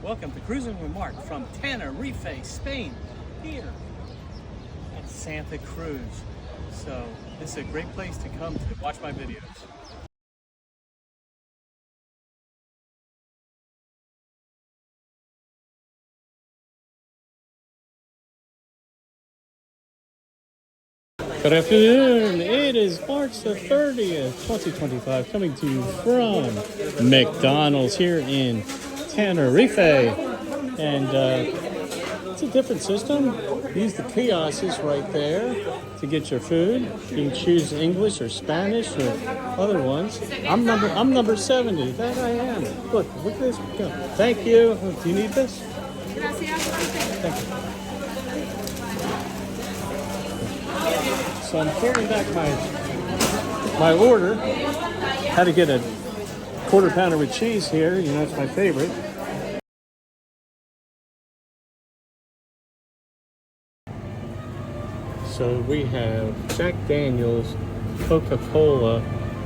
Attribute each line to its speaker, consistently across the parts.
Speaker 1: Welcome to Cruising with Mark from Tenerife, Spain, here at Santa Cruz. So this is a great place to come to watch my videos. Good afternoon. It is March the 30th, 2025, coming to you from McDonald's here in Tenerife. And it's a different system. Use the kiosks right there to get your food. You can choose English or Spanish or other ones. I'm number 70. That I am. Look at this. Thank you. Do you need this? Thank you. So I'm carrying back my order. Had to get a quarter pounder with cheese here. You know, it's my favorite. So we have Jack Daniel's, Coca-Cola,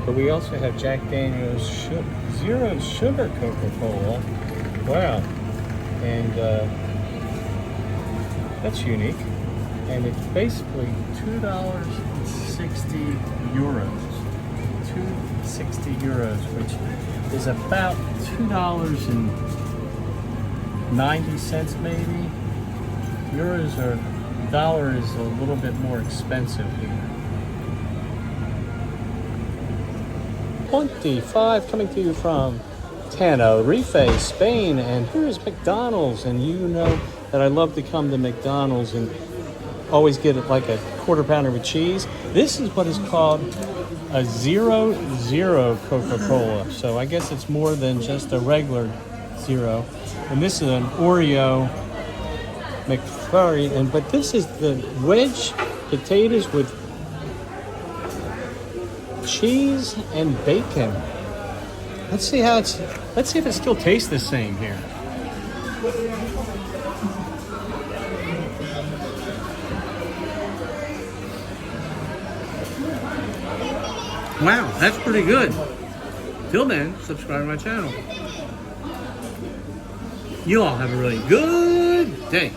Speaker 1: but we also have Jack Daniel's Zero Sugar Coca-Cola. Wow. And that's unique. And it's basically $2.60 euros. 260 euros, which is about $2.90 maybe. Euros or dollar is a little bit more expensive here. 25 coming to you from Tenerife, Spain, and here's McDonald's. And you know that I love to come to McDonald's and always get it like a quarter pounder with cheese. This is what is called a 0-0 Coca-Cola. So I guess it's more than just a regular zero. And this is an Oreo McFlurry. But this is the wedge potatoes with cheese and bacon. Let's see if it still tastes the same here. Wow, that's pretty good. Till then, subscribe to my channel. You all have a really good day.